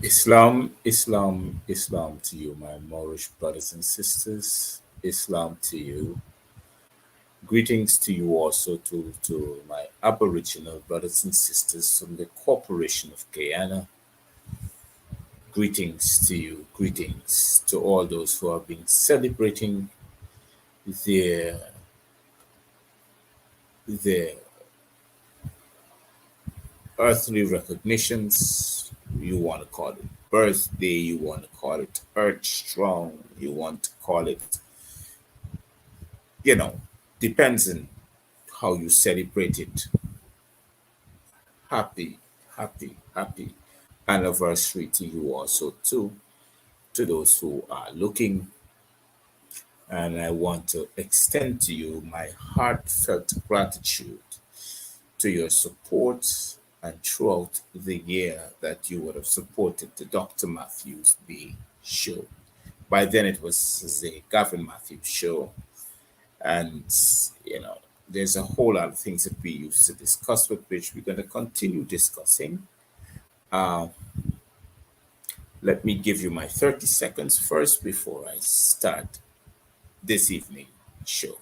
Islam to you, my Moorish brothers and sisters. Islam to you. Greetings to you also to my Aboriginal brothers and sisters from the Corporation of Guyana. Greetings to you. Greetings to all those who have been celebrating their their earthly recognitions. You want to call it birthday, you want to call it Earth Strong, you want to call it, you know, depends on how you celebrate it. Happy, happy anniversary to you also too, to those who are looking. And I want to extend to you my heartfelt gratitude to your support and throughout the year that you would have supported the Dr. Matthews-Bey show. By then it was the Gavin Matthews show. And, you know, there's a whole lot of things that we used to discuss, with which we're going to continue discussing. Uh, Let me give you my 30 seconds first before I start this evening show.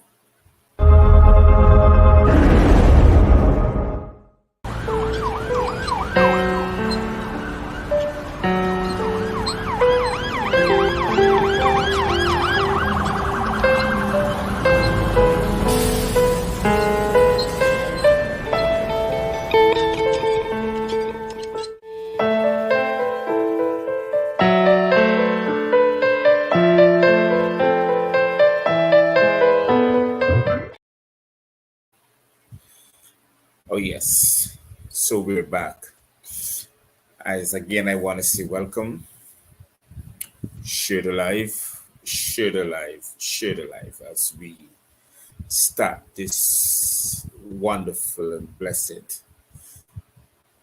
Oh, yes. So we're back. As again, I want to say welcome. Share the live, share the live, share the live as we start this wonderful and blessed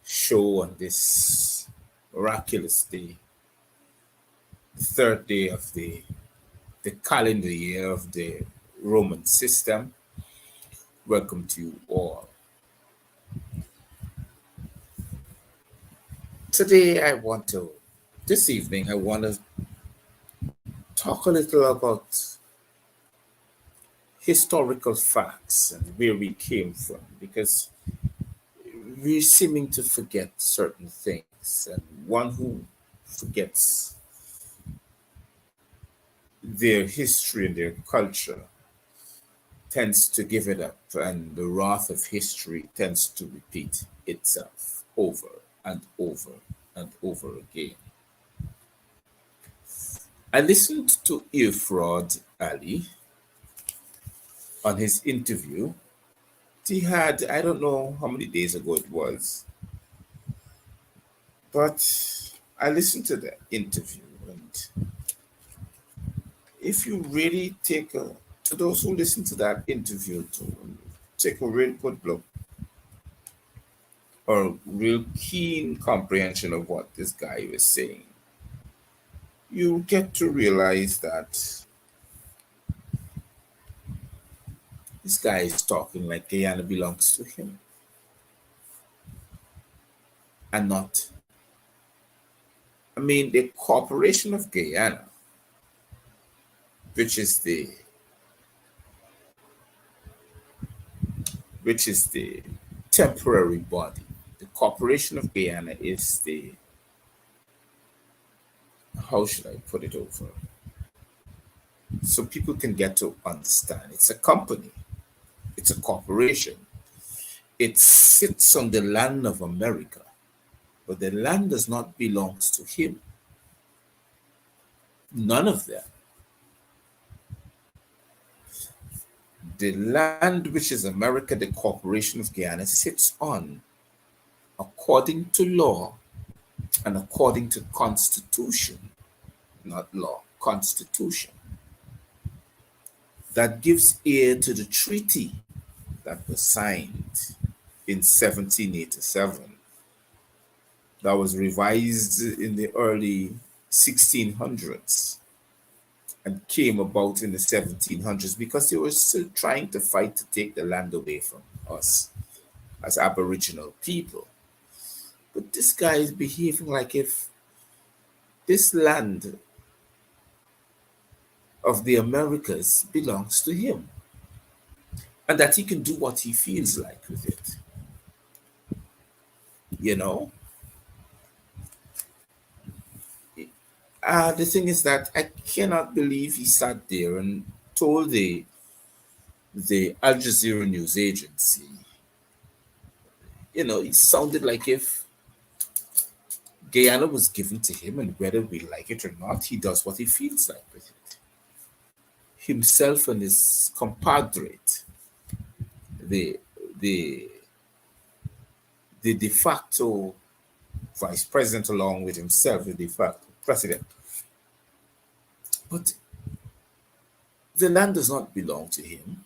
show on this miraculous day, the third day of the calendar year of the Roman system. Welcome to you all. This evening, I want to talk a little about historical facts and where we came from, because we're seeming to forget certain things, and one who forgets their history and their culture tends to give it up, and the wrath of history tends to repeat itself over and over and over again. I listened to Ifrod Ali on his interview. He had, I don't know how many days ago it was, but I listened to the interview, and if you really to those who listen to that interview, to take a real good look or real keen comprehension of what this guy was saying, you get to realize that this guy is talking like Guyana belongs to him and not. I mean, the Corporation of Guyana, which is the temporary body. The Corporation of Guyana is the, how should I put it over? So people can get to understand. It's a company. It's a corporation. It sits on the land of America, but the land does not belong to him. None of them. The land which is America, the Corporation of Guyana, sits on, according to law and according to Constitution, not law, Constitution, that gives ear to the treaty that was signed in 1787, that was revised in the early 1600s and came about in the 1700s because they were still trying to fight to take the land away from us as Aboriginal people. But this guy is behaving like if this land of the Americas belongs to him and that he can do what he feels like with it. You know, the thing is that I cannot believe he sat there and told the Al Jazeera news agency, it sounded like if Guyana was given to him, and whether we like it or not, he does what he feels like with it. Himself and his compadre, the the the de facto vice president, along with himself, the de facto president. But the land does not belong to him.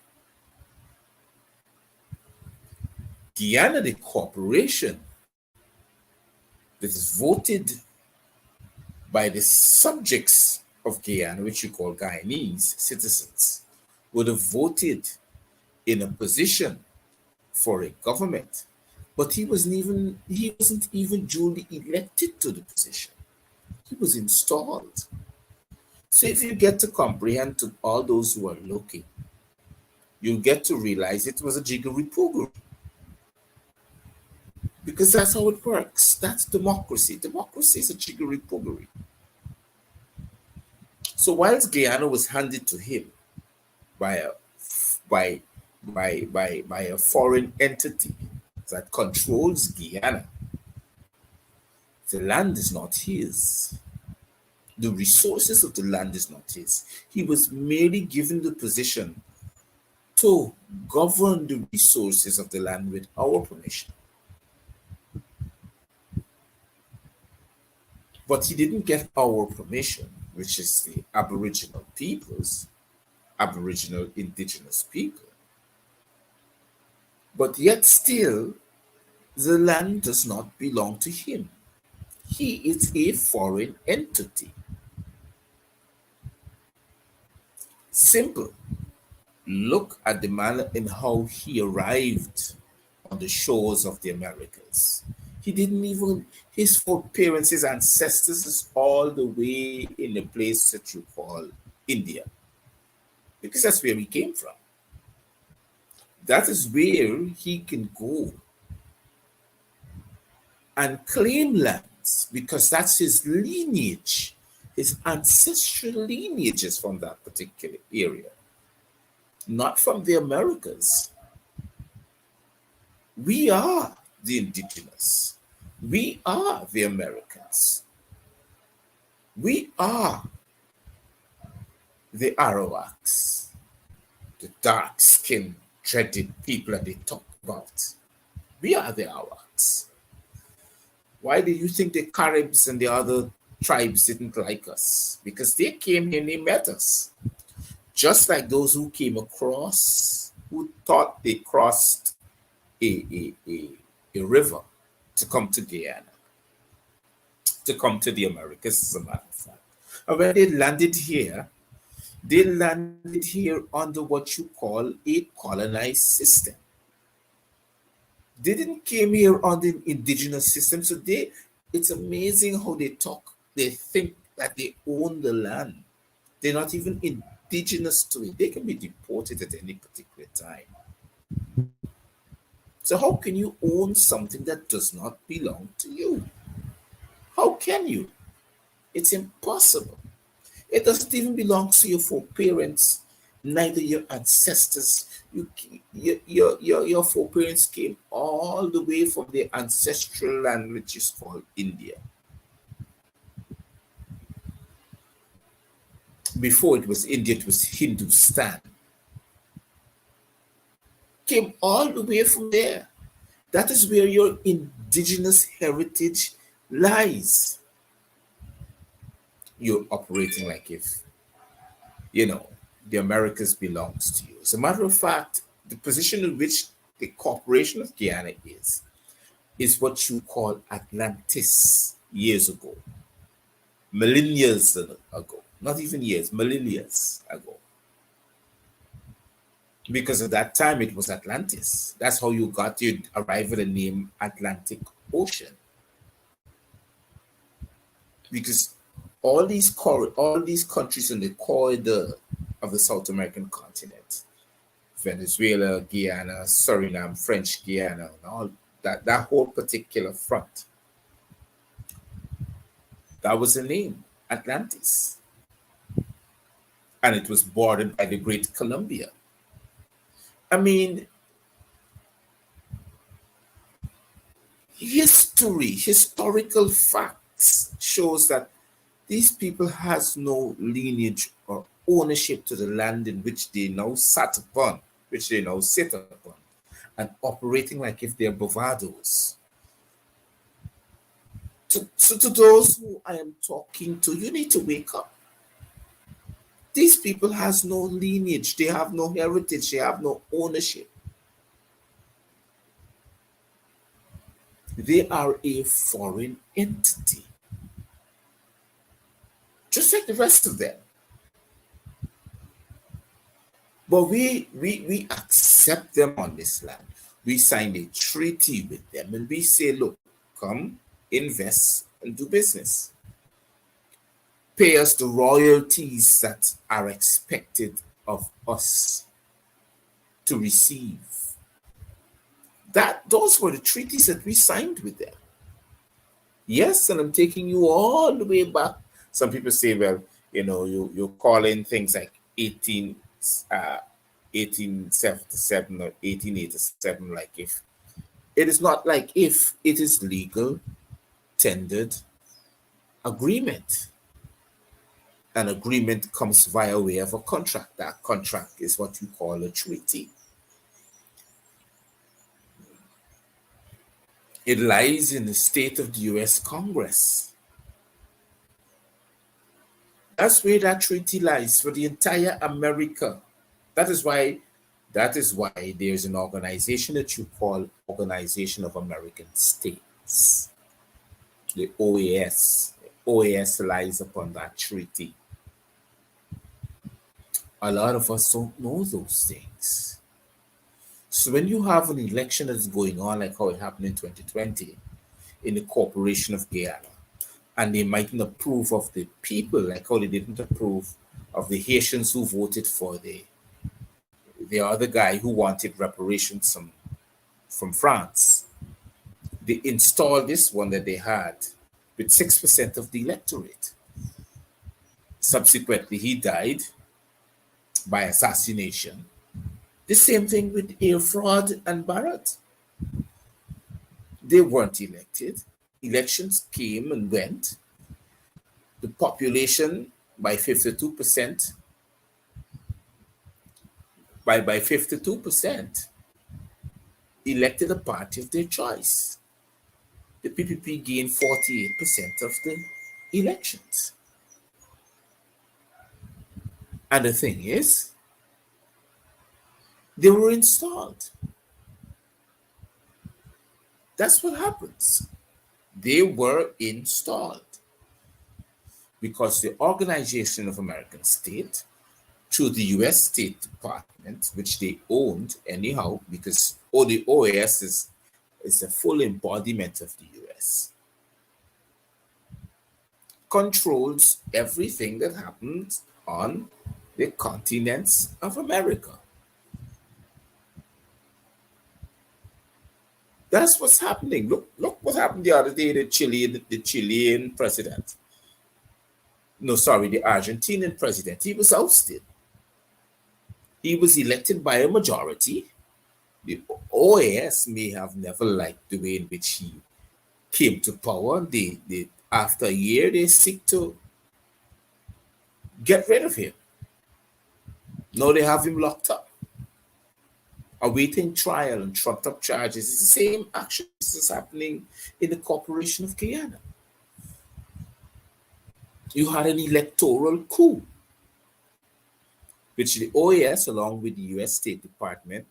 Guyana, the corporation that is voted by the subjects of Guyana, which you call Guyanese citizens, would have voted in a position for a government, but he wasn't even duly elected to the position. He was installed. So if you get to comprehend to all those who are looking, you'll get to realize it was a jiggery pokery. Because that's how it works. That's democracy. Democracy is a jiggery pokery. So whilst Guyana was handed to him by a by by a foreign entity that controls Guyana, the land is not his. The resources of the land is not his. He was merely given the position to govern the resources of the land with our permission. But he didn't get our permission, which is the Aboriginal peoples, Aboriginal indigenous people. But yet still, the land does not belong to him. He is a foreign entity. Simple. Look at the manner in how he arrived on the shores of the Americas. He didn't even, his foreparents, his ancestors is all the way in the place that you call India, because that's where he came from. That is where he can go and claim lands because that's his lineage. His ancestral lineage is from that particular area, not from the Americas. We are the indigenous. We are the Americans. We are the Arawaks, the dark skinned, dreaded people that they talk about. We are the Arawaks. Why do you think the Caribs and the other tribes didn't like us? Because they came here and they met us. Just like those who came across, who thought they crossed a river to come to Guyana, to come to the Americas, as a matter of fact. And when they landed here under what you call a colonized system. They didn't came here on the indigenous system. So it's amazing how they talk. They think that they own the land. They're not even indigenous to it. They can be deported at any particular time. So how can you own something that does not belong to you? How can you? It's impossible. It doesn't even belong to your foreparents, neither your ancestors. Your foreparents came all the way from their ancestral land, which is called India. Before it was India, it was Hindustan. Came all the way from there. That is where your indigenous heritage lies. You're operating like if, the Americas belongs to you. As a matter of fact, the position in which the corporation of Guyana is what you call Atlantis years ago, millennia ago, not even years, millennia ago. Because at that time it was Atlantis. That's how you arrive at the name Atlantic Ocean. Because all these countries in the corridor of the South American continent, Venezuela, Guyana, Suriname, French Guiana, and all that whole particular front, that was the name, Atlantis. And it was bordered by the Great Columbia. I mean, historical facts shows that these people has no lineage or ownership to the land in which they now sat upon, which they now sit upon, and operating like if they're bravados. To those who I am talking to, you need to wake up. These people has no lineage, they have no heritage, they have no ownership. They are a foreign entity, just like the rest of them. But we accept them on this land. We signed a treaty with them and we say, look, come, invest, and do business. Pay us the royalties that are expected of us to receive. Those were the treaties that we signed with them. Yes, and I'm taking you all the way back. Some people say, well, you're calling things like 1877 or 1887 like if. It is not like if, it is legal, tendered agreement. An agreement comes via way of a contract. That contract is what you call a treaty. It lies in the state of the US Congress. That's where that treaty lies for the entire America. That is why there's an organization that you call Organization of American States, the OAS. The OAS lies upon that treaty. A lot of us don't know those things. So when you have an election that's going on, like how it happened in 2020 in the Corporation of Guyana, and they mightn't approve of the people, like how they didn't approve of the Haitians who voted for the other guy who wanted reparations from France. They installed this one that they had with 6% of the electorate. Subsequently, he died by assassination. The same thing with Air Fraud and Barrett. They weren't elected. Elections came and went. The population by 52%, by 52%, elected a party of their choice. The PPP gained 48% of the elections. And the thing is, they were installed. That's what happens. They were installed because the Organization of American States, through the US State Department, which they owned anyhow, because the OAS is a full embodiment of the US, controls everything that happens on the continents of America. That's what's happening. Look what happened the other day. The Chilean president. No, sorry, the Argentinian president. He was ousted. He was elected by a majority. The OAS may have never liked the way in which he came to power. After a year, they seek to get rid of him. Now they have him locked up, awaiting trial and trumped up charges. It's the same action that's happening in the Corporation of Guyana. You had an electoral coup, which the OAS, along with the US State Department,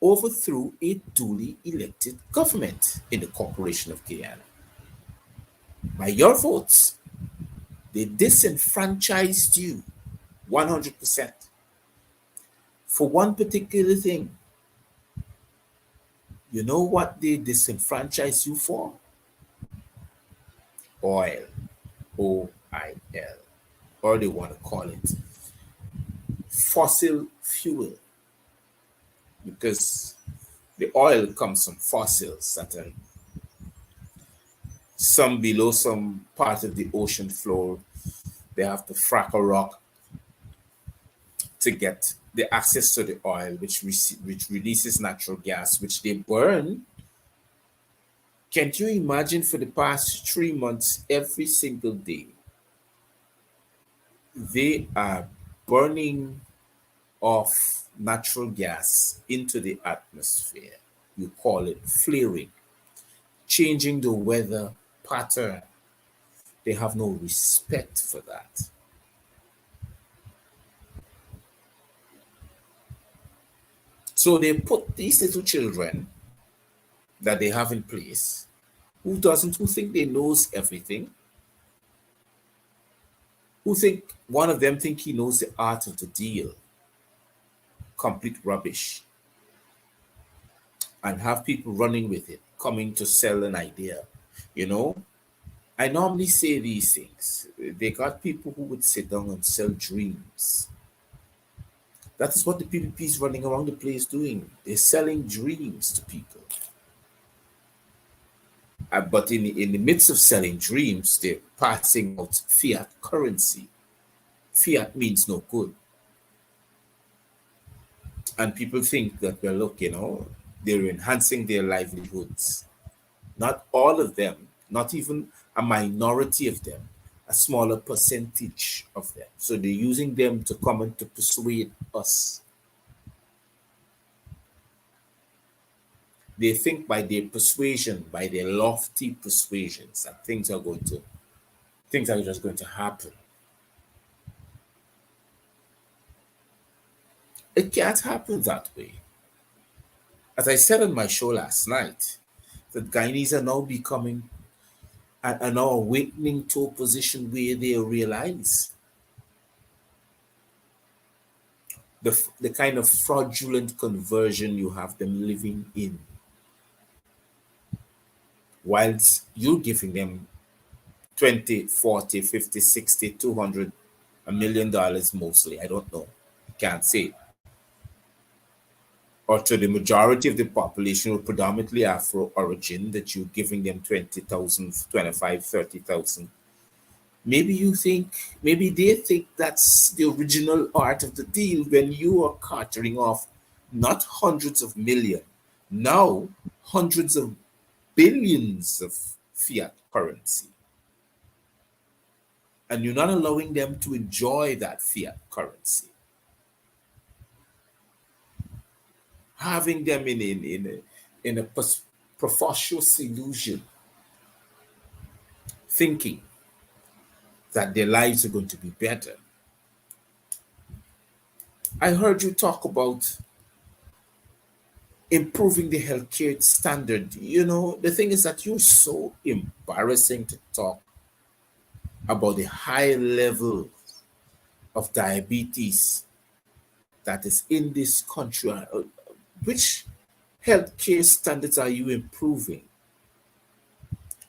overthrew a duly elected government in the Corporation of Guyana. By your votes, they disenfranchised you 100% for one particular thing. You know what they disenfranchised you for? Oil. oil, or they want to call it fossil fuel, because the oil comes from fossils that are some below some part of the ocean floor. They have to frack a rock to get the access to the oil, which releases natural gas, which they burn. Can't you imagine, for the past 3 months, every single day, they are burning off natural gas into the atmosphere? You call it flaring, changing the weather pattern. They have no respect for that. So they put these little children that they have in place, who think they knows everything, who think one of them think he knows the art of the deal, complete rubbish, and have people running with it, coming to sell an idea. You know, I normally say these things. They got people who would sit down and sell dreams. That is what the PPP is running around the place doing. They're selling dreams to people. But in the midst of selling dreams, they're passing out fiat currency. Fiat means no good. And people think that, well, look, they're enhancing their livelihoods. Not all of them, not even a minority of them, a smaller percentage of them. So they're using them to come and to persuade us. They think by their persuasion, by their lofty persuasions, that things are just going to happen. It can't happen that way. As I said on my show last night, that Guyanese are now becoming are now awakening to a position where they realize the kind of fraudulent conversion you have them living in, whilst you're giving them 20, 40, 50, 60, 200, $1 million mostly. I don't know. I can't say. Or to the majority of the population with predominantly Afro origin, that you're giving them 20,000, 25, 30,000. Maybe they think that's the original art of the deal, when you are cartering off not hundreds of millions, now hundreds of billions of fiat currency. And you're not allowing them to enjoy that fiat currency. Having them in a preposterous illusion, thinking that their lives are going to be better. I heard you talk about improving the healthcare standard. The thing is that you're so embarrassing to talk about the high level of diabetes that is in this country. Which healthcare standards are you improving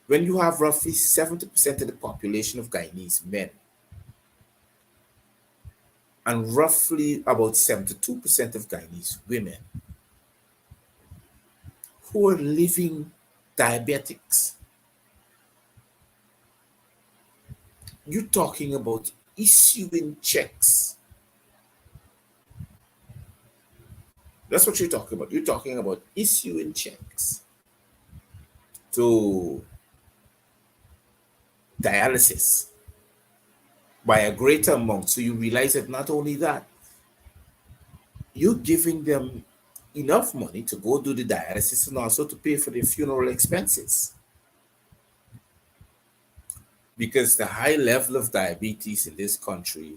when you have roughly 70% of the population of Guyanese men and roughly about 72% of Guyanese women who are living diabetics? You're talking about issuing checks. That's what you're talking about. You're talking about issuing checks to dialysis by a greater amount. So you realize that not only that, you're giving them enough money to go do the dialysis and also to pay for their funeral expenses. Because the high level of diabetes in this country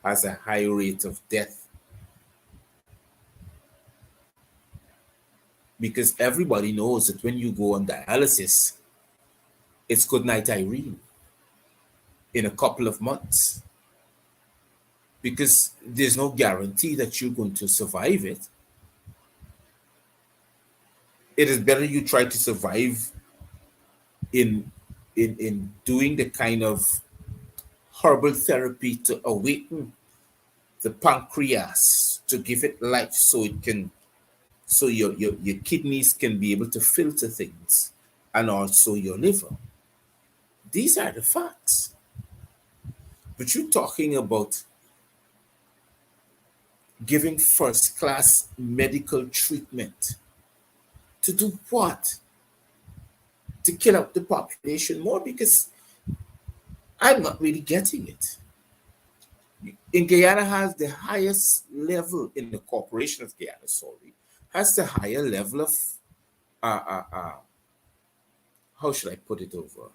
has a high rate of death. Because everybody knows that when you go on dialysis, it's good night, Irene, in a couple of months. Because there's no guarantee that you're going to survive it. It is better you try to survive in doing the kind of herbal therapy to awaken the pancreas to give it life so it can so your kidneys can be able to filter things and also your liver. These are the facts. But you're talking about giving first class medical treatment to do what? To kill out the population more? Because I'm not really getting it. In Guyana has the highest level in the corporation of Guyana, sorry, has the higher level of uh, uh, uh, how should I put it over?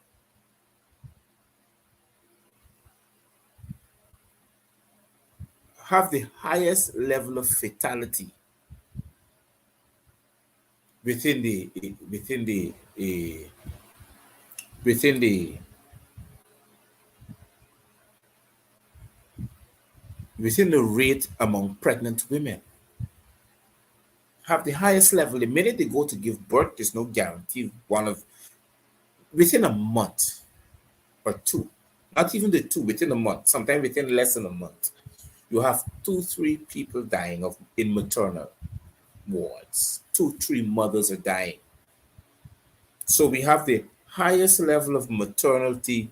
Have the highest level of fatality within the within the uh, within the within the rate among pregnant women. Have the highest level. The minute they go to give birth, there's no guarantee one of within a month or two, not even the two, within a month, sometimes within less than a month, you have two, three people dying of in maternal wards. Two, three mothers are dying. So we have the highest level of maternity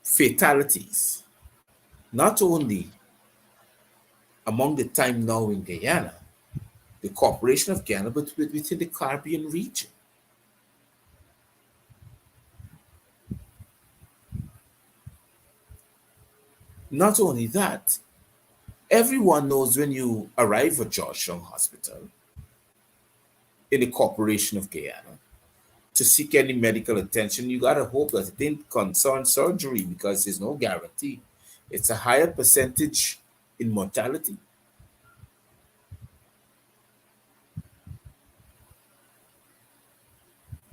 fatalities, not only among the time now in Guyana, the corporation of Guyana, but within the Caribbean region. Not only that, everyone knows when you arrive at Georgetown Hospital in the corporation of Guyana to seek any medical attention, you gotta hope that it didn't concern surgery because there's no guarantee. It's a higher percentage in mortality.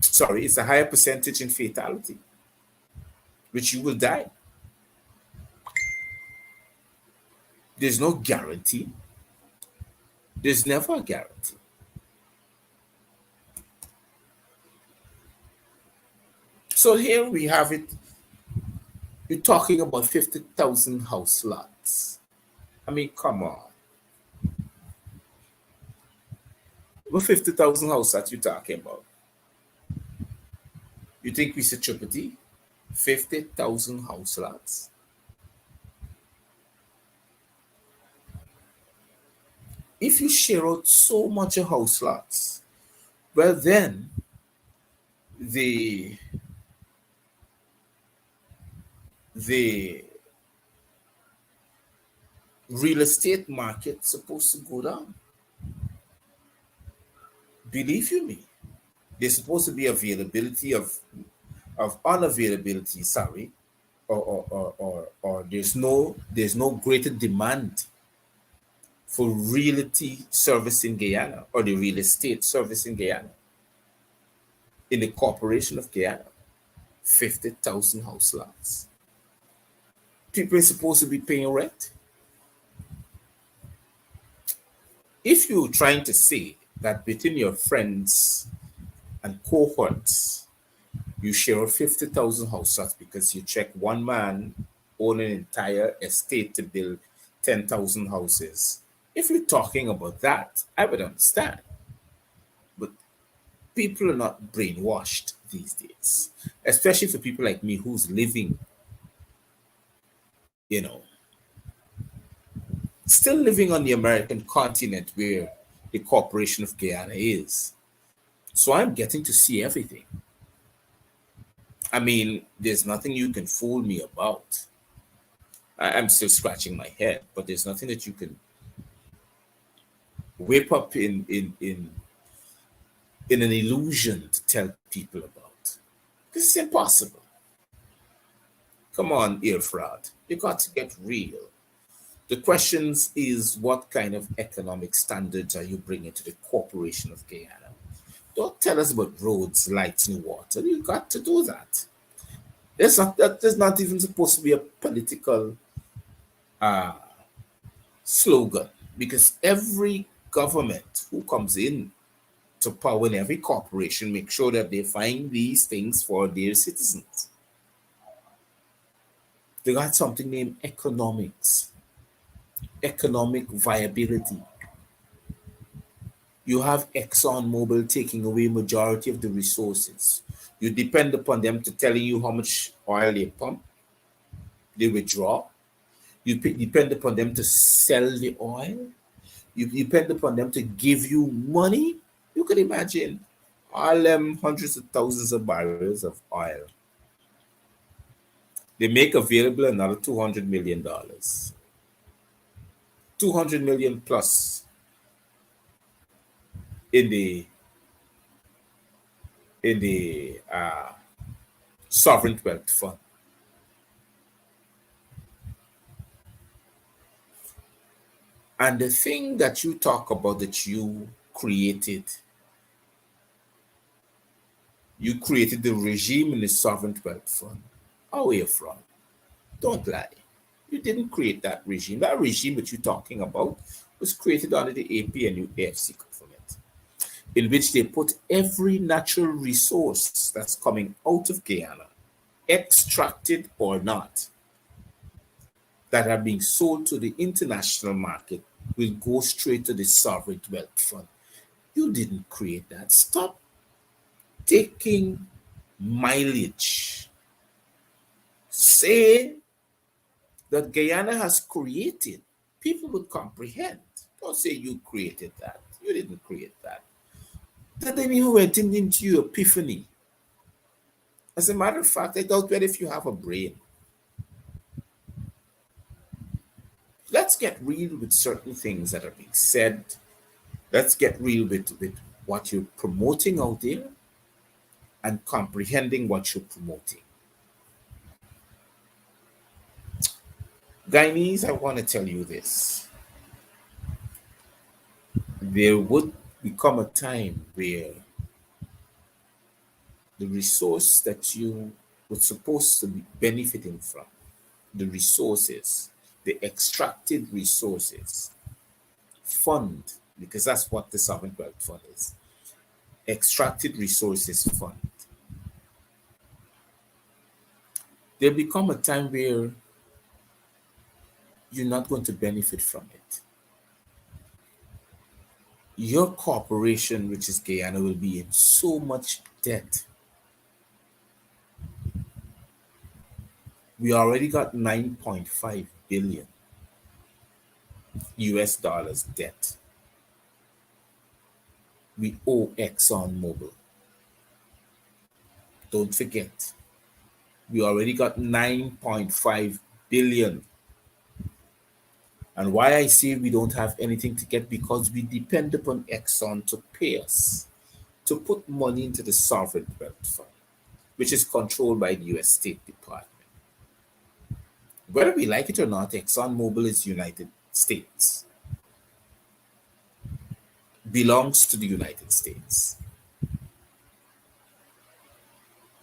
Sorry, it's a higher percentage in fatality, which you will die. There's no guarantee. There's never a guarantee. So here we have it. You're talking about 50,000 house lots. I mean, come on. What 50,000 house lots you talking about? You think we should triple D? 50,000 house lots. If you share out so much of house lots, well then the the real estate market supposed to go down. Believe you me, there's supposed to be availability of unavailability, sorry, or there's no greater demand for realty service in Guyana or the real estate service in Guyana. In the corporation of Guyana, 50,000 house lots. People are supposed to be paying rent. If you're trying to say that between your friends and cohorts, you share 50,000 house lots because you check one man own an entire estate to build 10,000 houses. If you're talking about that, I would understand. But people are not brainwashed these days, especially for people like me who's living, you know, still living on the American continent where the corporation of Guyana is. So I'm getting to see everything. I mean, there's nothing you can fool me about. I'm still scratching my head, but there's nothing that you can whip up in an illusion to tell people about. Because it's impossible. Come on, ear fraud. You got to get real. The questions is what kind of economic standards are you bringing to the corporation of Guyana? Don't tell us about roads, lights, and water. You got to do that. There's not even supposed to be a political uh, slogan because every government who comes in to power in every corporation make sure that they find these things for their citizens. They got something named economics, economic viability. You have ExxonMobil taking away majority of the resources. You depend upon them to telling you how much oil they pump, they withdraw. You depend upon them to sell the oil. You depend upon them to give you money. You can imagine all them hundreds of thousands of barrels of oil. They make available another $200 million, 200 million plus in the sovereign wealth fund. And the thing that you talk about that you created the regime in the sovereign wealth fund. Away from. Don't lie. You didn't create that regime. That regime that you're talking about was created under the APNU AFC government, in which they put every natural resource that's coming out of Guyana, extracted or not, that are being sold to the international market will go straight to the sovereign wealth fund. You didn't create that. Stop taking mileage. Say that Guyana has created. People would comprehend. Don't say you created that. You didn't create that. That then you went into your epiphany. As a matter of fact, I doubt whether if you have a brain. Let's get real with certain things that are being said. Let's get real with what you're promoting out there and comprehending what you're promoting. Guyanese, I want to tell you this. There would become a time where the resource that you were supposed to be benefiting from, the resources, the extracted resources, fund, because that's what the sovereign wealth fund is, extracted resources fund. There'll become a time where you're not going to benefit from it. Your corporation, which is Guyana, will be in so much debt. We already got 9.5 billion US dollars debt. We owe ExxonMobil. Don't forget, we already got 9.5 billion. And why I say we don't have anything to get, because we depend upon Exxon to pay us, to put money into the sovereign wealth fund, which is controlled by the US State Department. Whether we like it or not, ExxonMobil is United States, belongs to the United States.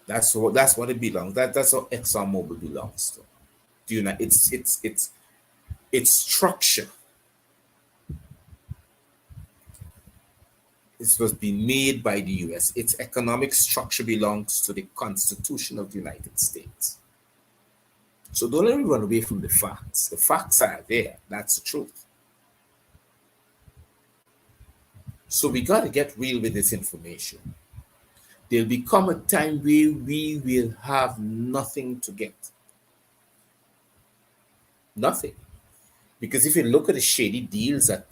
That's what it belongs. That's what ExxonMobil belongs to. The United, its structure. This was being made by the US. Its economic structure belongs to the Constitution of the United States. So don't let me run away from the facts. The facts are there. That's the truth. So we got to get real with this information. There'll become a time where we will have nothing to get. Nothing. Because if you look at the shady deals that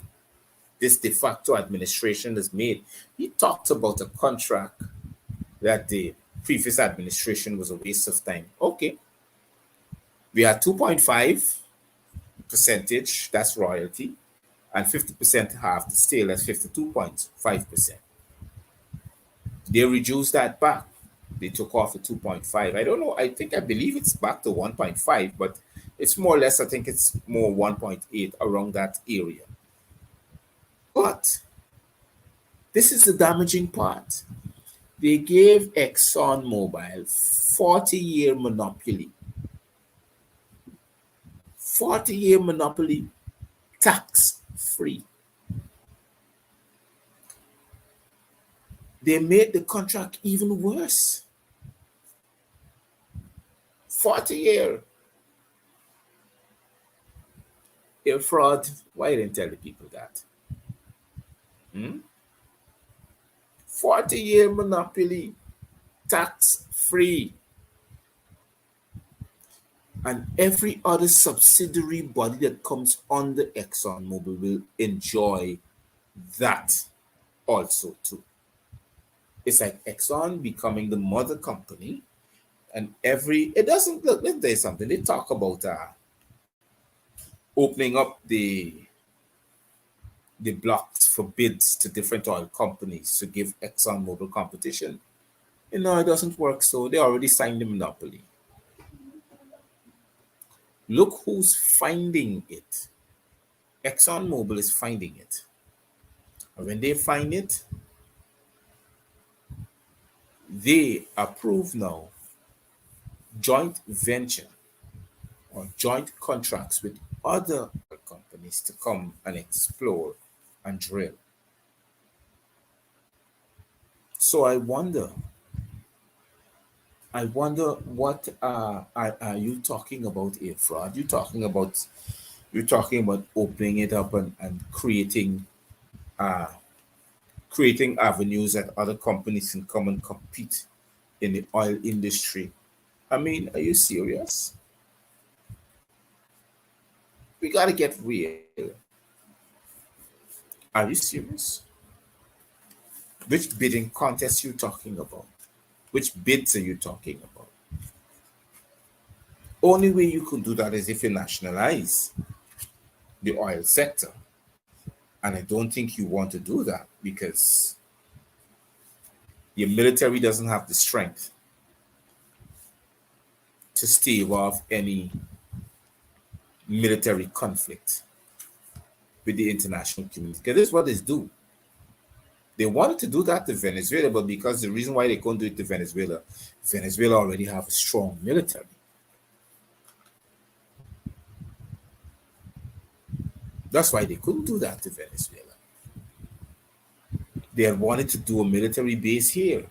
this de facto administration has made, he talked about a contract that the previous administration was a waste of time. Okay. We had 2.5 percentage, that's royalty, and 50% half the steel, that's 52.5%. They reduced that back. They took off the 2.5. I don't know. I believe it's back to 1.5, but it's more or less, I think it's more 1.8 around that area. But this is the damaging part. They gave ExxonMobil 40-year monopoly. 40-year monopoly, tax free. They made the contract even worse. 40-year. Air fraud. Why didn't tell the people that? Hmm? 40-year monopoly, tax free, and every other subsidiary body that comes under ExxonMobil will enjoy that also too. It's like Exxon becoming the mother company, and every it doesn't look. Let me tell you something. They talk about opening up the blocks for bids to different oil companies to give ExxonMobil competition. It doesn't work. So they already signed the monopoly. Look who's finding it. ExxonMobil is finding it. And when they find it, they approve now joint venture or joint contracts with other companies to come and explore and drill. So I wonder what are you talking about air fraud? You're talking about opening it up and creating avenues that other companies can come and compete in the oil industry. I mean, are you serious? We gotta get real. Are you serious? Which bidding contest you talking about? Which bids are you talking about? Only way you could do that is if you nationalize the oil sector. And I don't think you want to do that because your military doesn't have the strength to stave off any military conflict with the international community. Because this is what they do. They wanted to do that to Venezuela, but because the reason why they couldn't do it to Venezuela, Venezuela already have a strong military. That's why they couldn't do that to Venezuela. They had wanted to do a military base here,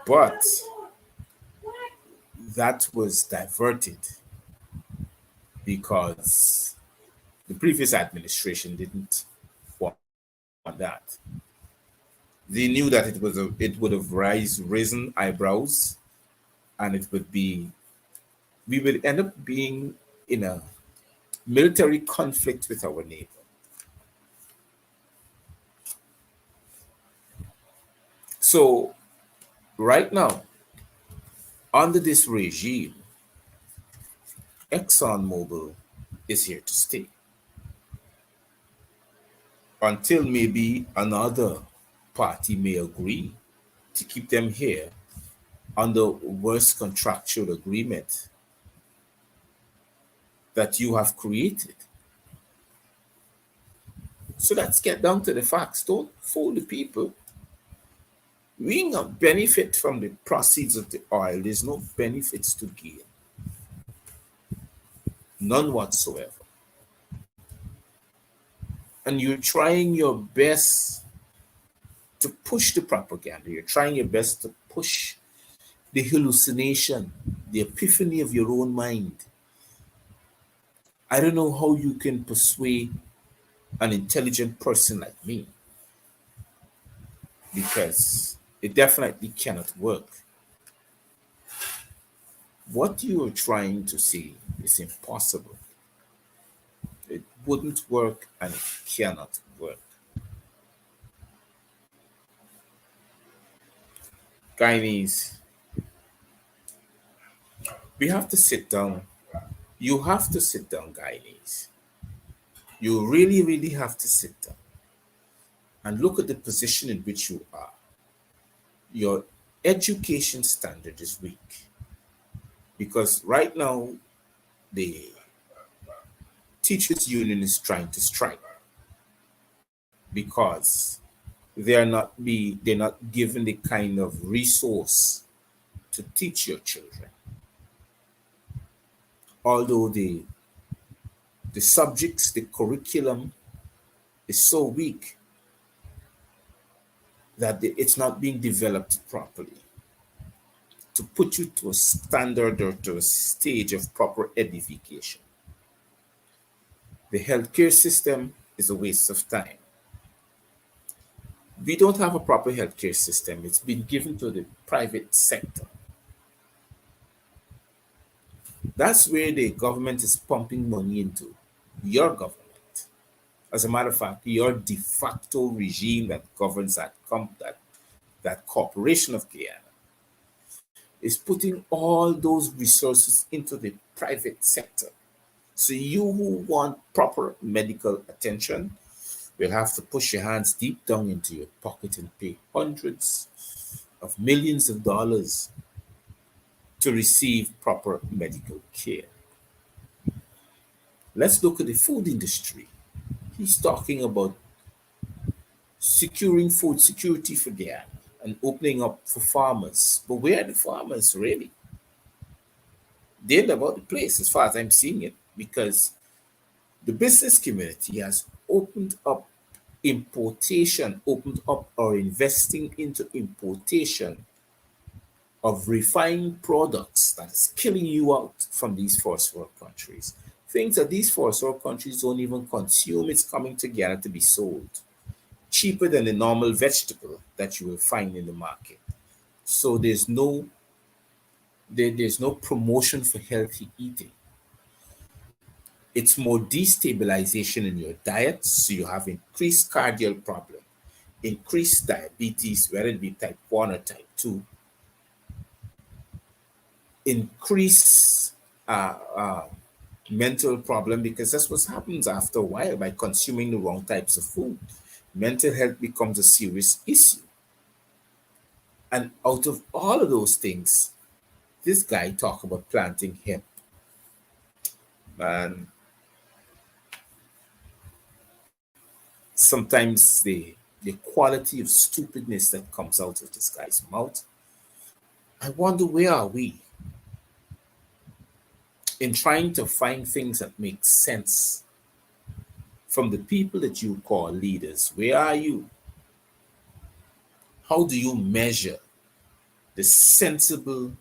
but that was diverted because the previous administration didn't want that. They knew that it would have risen eyebrows, and we would end up being in a military conflict with our neighbor. So right now, under this regime, ExxonMobil is here to stay until maybe another party may agree to keep them here under worst contractual agreement that you have created. So let's get down to the facts. Don't fool the people. We not benefit from the proceeds of the oil. There's no benefits to gain. None whatsoever. And you're trying your best to push the propaganda. You're trying your best to push the hallucination, the epiphany of your own mind. I don't know how you can persuade an intelligent person like me because it definitely cannot work. What you are trying to say is impossible. It wouldn't work and it cannot work. Guyanese, we have to sit down. You have to sit down, Guyanese. You really, really have to sit down and look at the position in which you are. Your education standard is weak because right now the teachers union is trying to strike because they're not given the kind of resource to teach your children. Although the subjects, the curriculum is so weak that it's not being developed properly to put you to a standard or to a stage of proper edification. The healthcare system is a waste of time. We don't have a proper healthcare system. It's been given to the private sector. That's where the government is pumping money into. Your government. As a matter of fact, your de facto regime that governs that corporation of Guyana is putting all those resources into the private sector. So you who want proper medical attention will have to push your hands deep down into your pocket and pay hundreds of millions of dollars to receive proper medical care. Let's look at the food industry. He's talking about securing food security for Guyana and opening up for farmers. But where are the farmers really? They're about the place as far as I'm seeing it, because the business community has opened up or investing into importation of refined products that is killing you out from these first world countries. Things that these first world countries don't even consume, it's coming together to be sold cheaper than the normal vegetable that you will find in the market. So there's no promotion for healthy eating. It's more destabilization in your diet, so you have increased cardiac problem, increased diabetes, whether it be type 1 or type 2, increased mental problem, because that's what happens after a while by consuming the wrong types of food. Mental health becomes a serious issue. And out of all of those things, this guy talked about planting hemp. And sometimes the quality of stupidness that comes out of this guy's mouth, I wonder where are we in trying to find things that make sense from the people that you call leaders. Where are you? How do you measure the sensible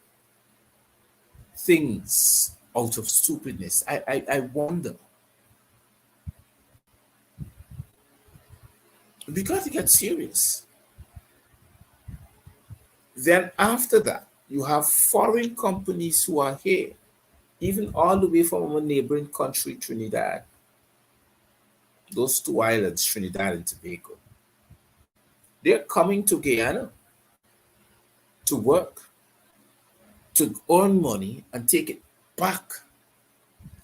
things out of stupidness? I wonder. We got to get serious. Then after that, you have foreign companies who are here, even all the way from our neighboring country, Trinidad. Those two islands, Trinidad and Tobago. They're coming to Guyana to work, to earn money and take it back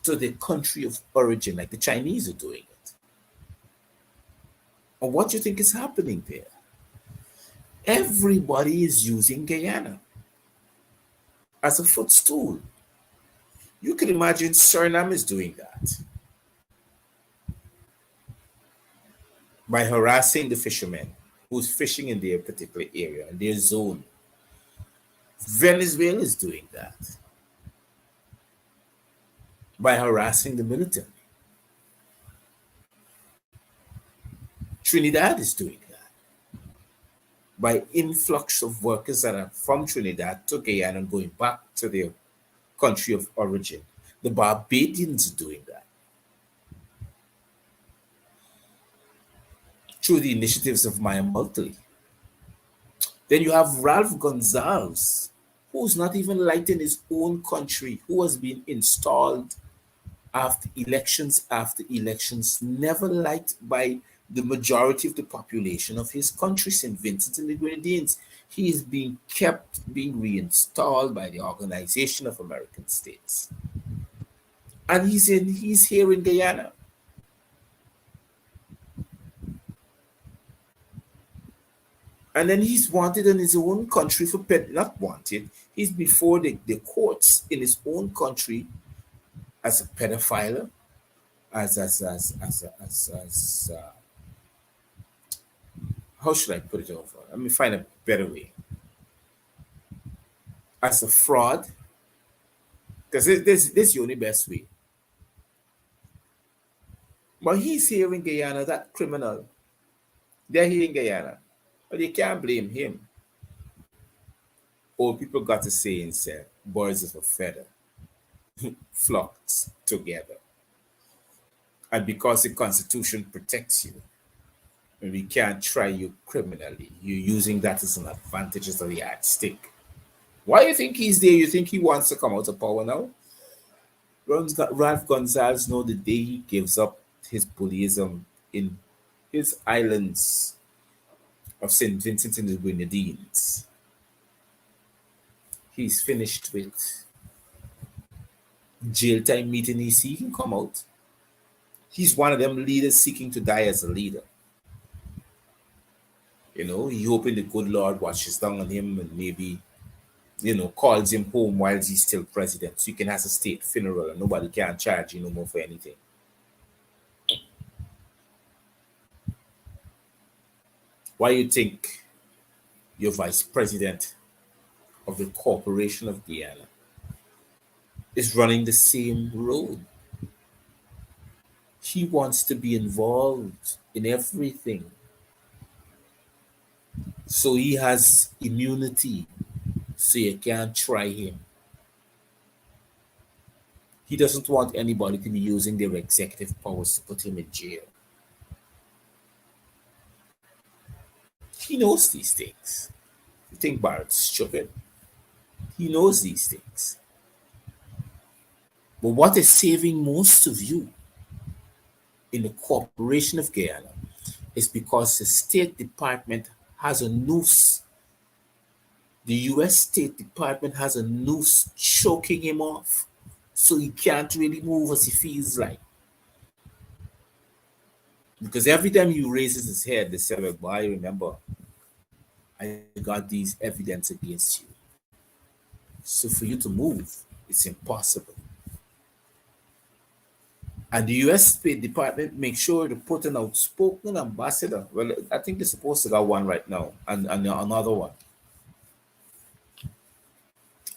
to the country of origin, like the Chinese are doing it. And what do you think is happening there? Everybody is using Guyana as a footstool. You can imagine Suriname is doing that by harassing the fishermen who's fishing in their particular area, in their zone. Venezuela is doing that by harassing the military. Trinidad is doing that by influx of workers that are from Trinidad to Guyana and going back to their country of origin. The Barbadians are doing that through the initiatives of Maya Multley. Then you have Ralph Gonzalez, who's not even liked in his own country, who has been installed after elections, never liked by the majority of the population of his country, St. Vincent and the Grenadines. He is being kept being reinstalled by the Organization of American States. And he's here in Guyana. And then he's wanted in his own country for not wanted. He's before the courts in his own country as a pedophile, how should I put it over? Let me find a better way. As a fraud, because this is the only best way. But he's here in Guyana, that criminal. They're here in Guyana. But you can't blame him. Old people got to say and say, birds of a feather flocks together. And because the Constitution protects you, and we can't try you criminally, you're using that as an advantage, as a yardstick. Why do you think he's there? You think he wants to come out of power now? Ralph Gonzalez know the day he gives up his bullyism in his islands of St. Vincent and the Grenadines, he's finished with jail time meeting. He can come out. He's one of them leaders seeking to die as a leader. He hoping the good Lord watches down on him and maybe, calls him home while he's still president. So you can have a state funeral and nobody can charge you no more for anything. Why you think your vice president of the Corporation of Guyana is running the same road? He wants to be involved in everything. So he has immunity, so you can't try him. He doesn't want anybody to be using their executive powers to put him in jail. He knows these things. You think Barrett's stupid? He knows these things. But what is saving most of you in the Corporation of Guyana is because the State Department has a noose. The US State Department has a noose choking him off. So he can't really move as he feels like. Because every time he raises his head, they say, well, boy, remember, I got these evidence against you. So for you to move, it's impossible. And the US State Department makes sure to put an outspoken ambassador. Well, I think they're supposed to got one right now, and another one.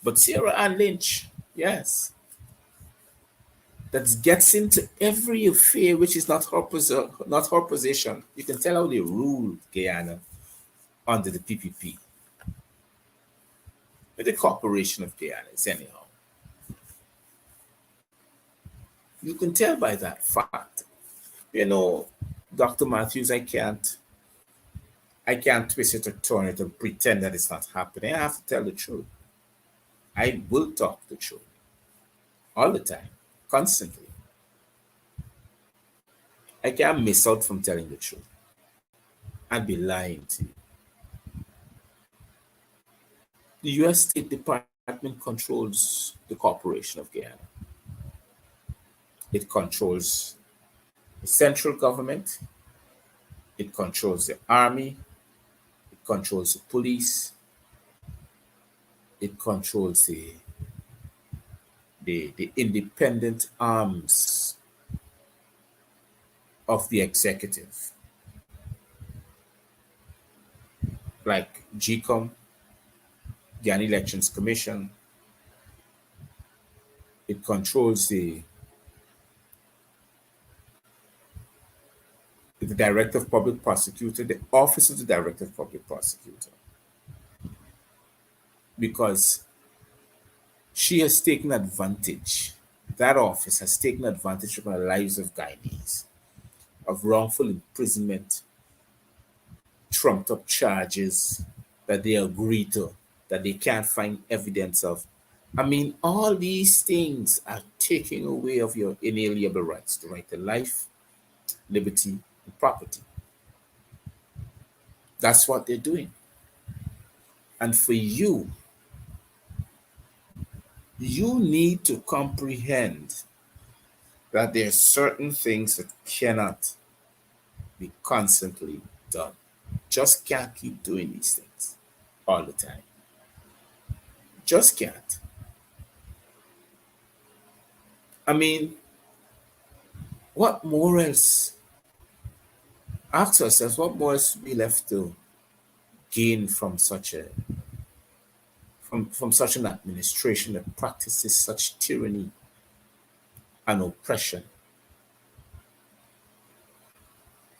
But Sarah Ann Lynch, yes, that gets into every affair which is not her position. You can tell how they ruled Guyana under the PPP. With the Corporation of Guyana, anyhow. You can tell by that fact. Dr. Matthews, I can't twist it or turn it and pretend that it's not happening. I have to tell the truth. I will talk the truth all the time, constantly. I can't miss out from telling the truth. I'd be lying to you. The US State Department controls the Corporation of Guyana. It controls the central government, it controls the army, it controls the police, it controls the independent arms of the executive, like GCOM, Guyana Elections Commission. It controls the Director of Public Prosecutor, the Office of the Director of Public Prosecutor, because she has taken advantage, that office has taken advantage of the lives of Guyanese, of wrongful imprisonment, trumped up charges that they agree to, that they can't find evidence of. I mean, all these things are taking away of your inalienable rights, the right to life, liberty, and property. That's what they're doing. And for you, you need to comprehend that there are certain things that cannot be constantly done. Just can't keep doing these things all the time. Just can't. I mean, what more else? Ask ourselves, what more else we left to gain from such an administration that practices such tyranny and oppression?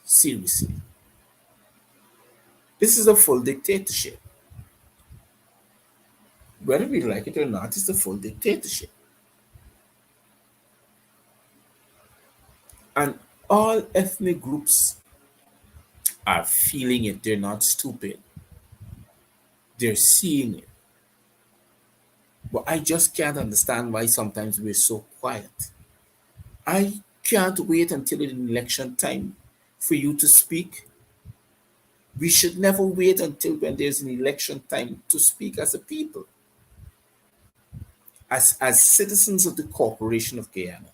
Seriously. This is a full dictatorship. Whether we like it or not, it's a full dictatorship. And all ethnic groups are feeling it. They're not stupid. They're seeing it. But I just can't understand why sometimes we're so quiet. I can't wait until an election time for you to speak. We should never wait until when there's an election time to speak as a people, as citizens of the Corporation of Guyana.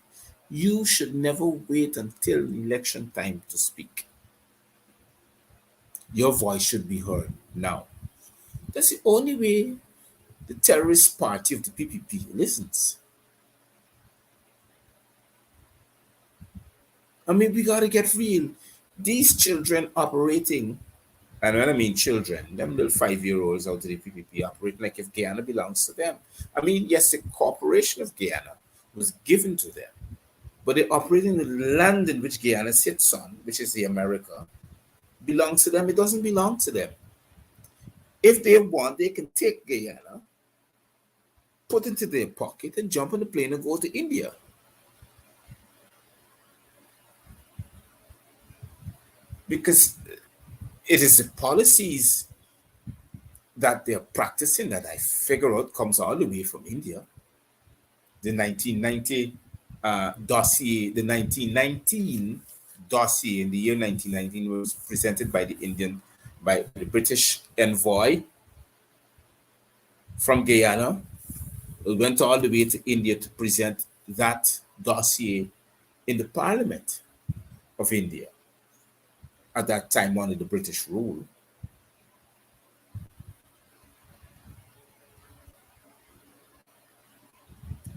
You should never wait until election time to speak. Your voice should be heard now. That's the only way the terrorist party of the PPP listens. I mean, we got to get real. These children operating, and when I mean children, them little 5 year olds out of the PPP operating like if Guyana belongs to them. I mean, yes, the Corporation of Guyana was given to them, but they operate in the land in which Guyana sits on, which is the America, belongs to them. It doesn't belong to them. If they want, they can take Guyana, put it into their pocket, and jump on the plane and go to India. Because it is the policies that they're practicing that I figure out comes all the way from India. The 1990 dossier, the 1919 dossier in the year 1919 was presented by by the British envoy from Guyana. It went all the way to India to present that dossier in the Parliament of India at that time under the British rule.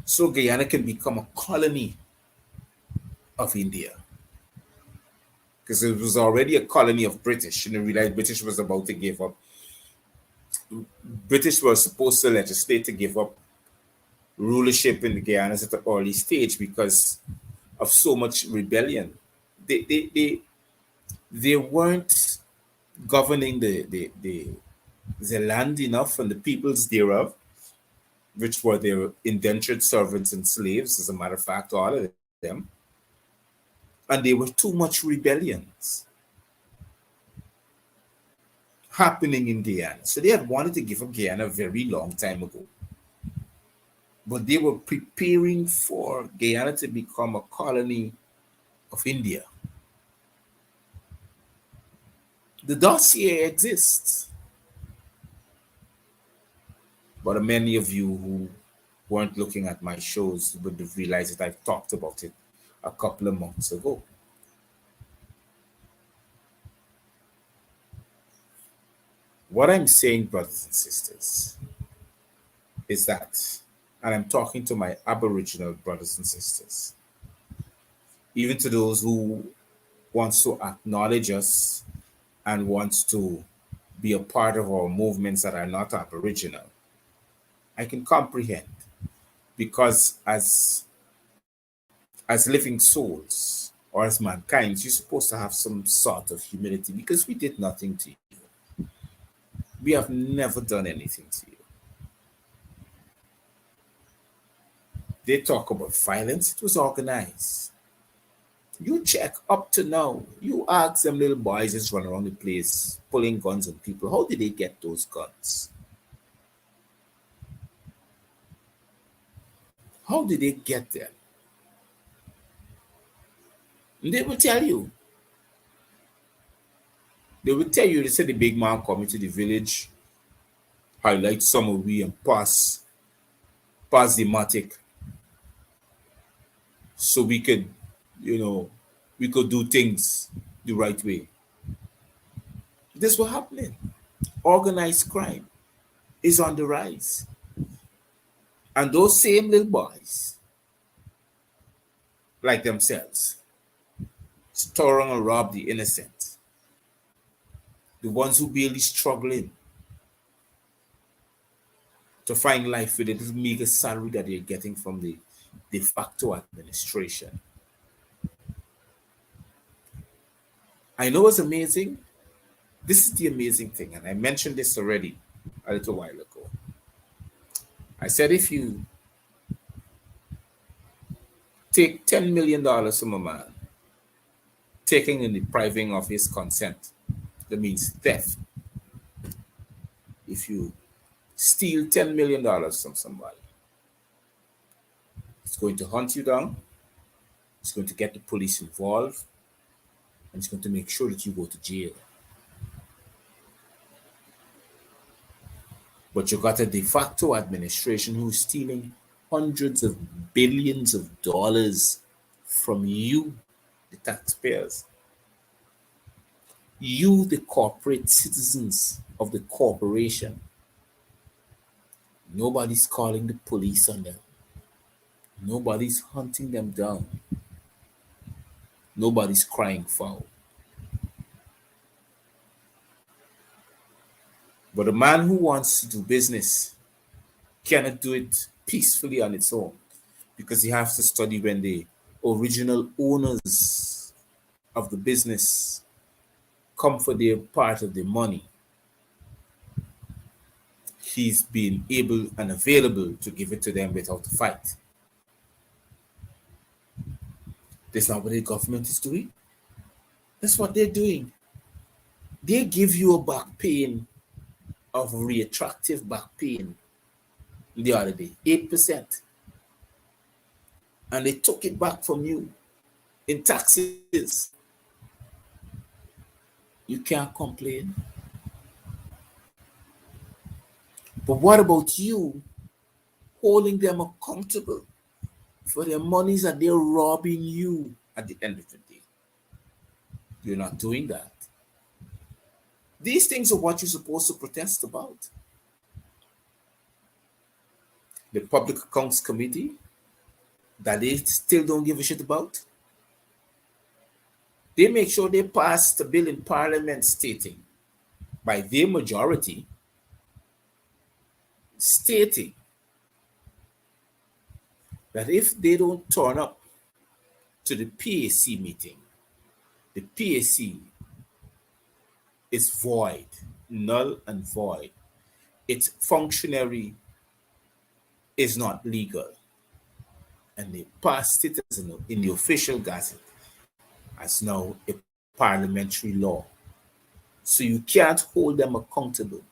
So Guyana can become a colony of India because it was already a colony of British. You know, realized British was about to give up. British were supposed to legislate to give up rulership in the Guyanas at the early stage because of so much rebellion. They weren't governing the land enough and the peoples thereof, which were their indentured servants and slaves, as a matter of fact, all of them. And there were too much rebellions happening in Guyana. So they had wanted to give up Guyana a very long time ago. But they were preparing for Guyana to become a colony of India. The dossier exists. But many of you who weren't looking at my shows would have realized that I've talked about it a couple of months ago. What I'm saying, brothers and sisters, is that, and I'm talking to my Aboriginal brothers and sisters, even to those who wants to acknowledge us and wants to be a part of our movements that are not Aboriginal, I can comprehend, because as living souls or as mankind, you're supposed to have some sort of humility because we did nothing to you. We have never done anything to you. They talk about violence, it was organized. You check up to now, you ask them little boys just run around the place pulling guns on people. How did they get those guns? How did they get them? And they will tell you. They will tell you, they say the big man coming to the village, highlight some of we and pass the matic so we could, we could do things the right way. This was happening. Organized crime is on the rise. And those same little boys, like themselves, store and rob the innocent, the ones who barely struggling to find life with a little meager salary that they're getting from the de facto administration. I know it's amazing. This is the amazing thing, and I mentioned this already a little while ago. I said if you take $10 million from a man taking and depriving of his consent. That means theft. If you steal $10 million from somebody, it's going to hunt you down, it's going to get the police involved, and it's going to make sure that you go to jail. But you got a de facto administration who's stealing hundreds of billions of dollars from you, the taxpayers. You, the corporate citizens of the corporation. Nobody's calling the police on them. Nobody's hunting them down. Nobody's crying foul. But a man who wants to do business cannot do it peacefully on its own, because he has to study when the original owners of the business come for their part of the money. He's been able and available to give it to them without a fight. That's not what the government is doing. That's what they're doing. They give you a back pain of retroactive back pain the other day, 8%. And they took it back from you in taxes. You can't complain. But what about you holding them accountable for their monies that they're robbing you at the end of the day? You're not doing that. These things are what you're supposed to protest about. The Public Accounts Committee, that they still don't give a shit about. They make sure they pass a bill in Parliament stating, by their majority, stating that if they don't turn up to the PAC meeting, the PAC is void, null and void. Its functionary is not legal. And they passed it as in the official gazette as now a parliamentary law. So you can't hold them accountable.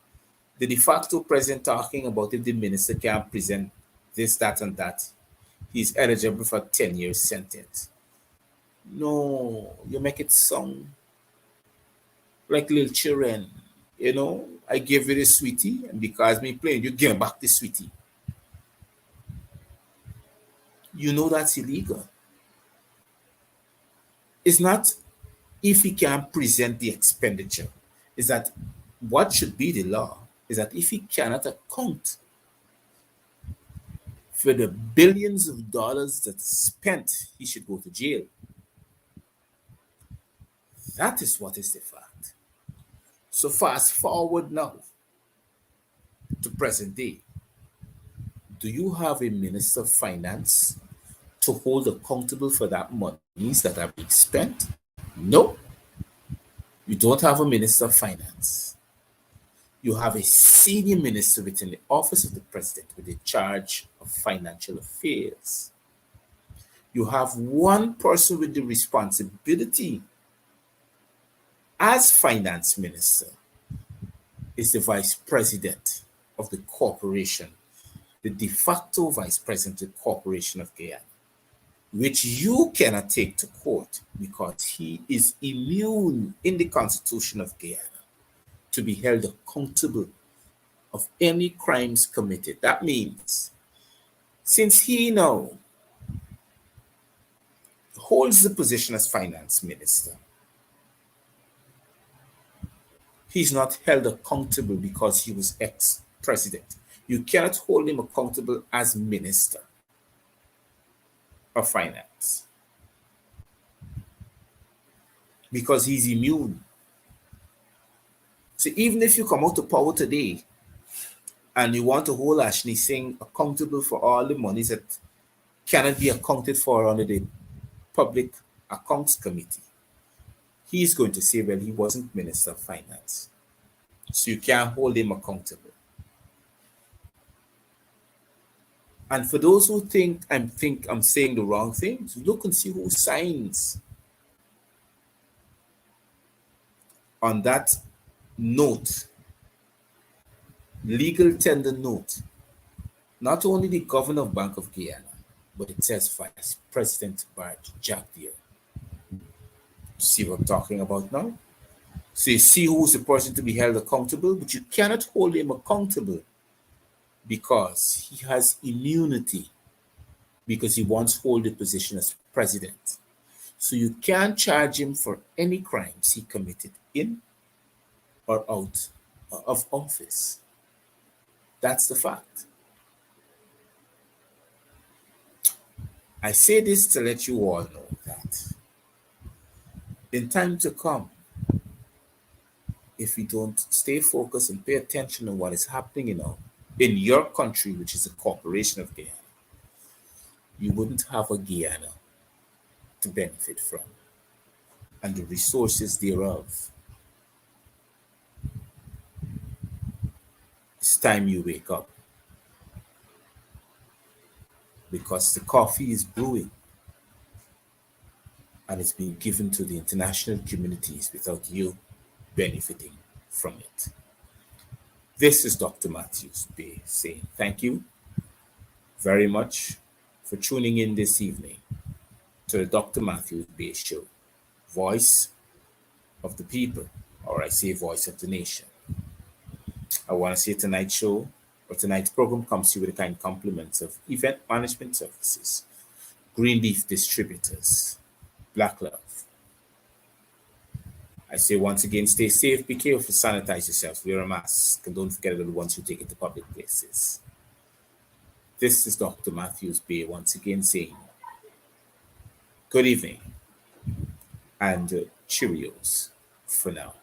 The de facto president talking about if the minister can't present this, that, and that, he's eligible for a 10-year sentence. No, you make it sound like little children. You know, I gave you the sweetie, and because me playing, you give back the sweetie. You know that's illegal. It's not if he can present the expenditure. Is that what should be the law? Is that if he cannot account for the billions of dollars that's spent, he should go to jail. That is what is the fact. So fast forward now to present day. Do you have a minister of finance to hold accountable for that monies that are being spent? No. You don't have a minister of finance. You have a senior minister within the office of the president with the charge of financial affairs. You have one person with the responsibility as finance minister, is the vice president of the corporation, the de facto vice president of the corporation of Guyana, which you cannot take to court because he is immune in the Constitution of Guyana to be held accountable of any crimes committed. That means, since he now holds the position as finance minister, he's not held accountable because he was ex-president. You cannot hold him accountable as minister of finance because he's immune. So even if you come out to power today and you want to hold Ashley Singh accountable for all the monies that cannot be accounted for under the Public Accounts Committee, he's going to say, well, he wasn't Minister of Finance. So you can't hold him accountable. And for those who think I'm saying the wrong thing, look and see who signs On that note, legal tender note, not only the governor of Bank of Guyana, but it says Vice President Bart Jack there. See what I'm talking about now? So you see who's the person to be held accountable, but you cannot hold him accountable because he has immunity because he once held the position as president. So you can't charge him for any crimes he committed in or out of office. That's the fact. I say this to let you all know that in time to come, if we don't stay focused and pay attention on what is happening in your country, which is a corporation of Guyana, you wouldn't have a Guyana to benefit from and the resources thereof. It's time you wake up because the coffee is brewing and it's been given to the international communities without you benefiting from it. This is Dr. Matthews-Bey saying thank you very much for tuning in this evening to the Dr. Matthews-Bey Show, voice of the people, or I say voice of the nation. I want to say tonight's show or tonight's program comes to you with the kind compliments of Event Management Services, Greenleaf Distributors, Black Love. I say once again, stay safe, be careful, sanitize yourself, wear a mask, and don't forget about the ones who take it to public places. This is Dr. Matthews-Bey once again saying good evening and Cheerios for now.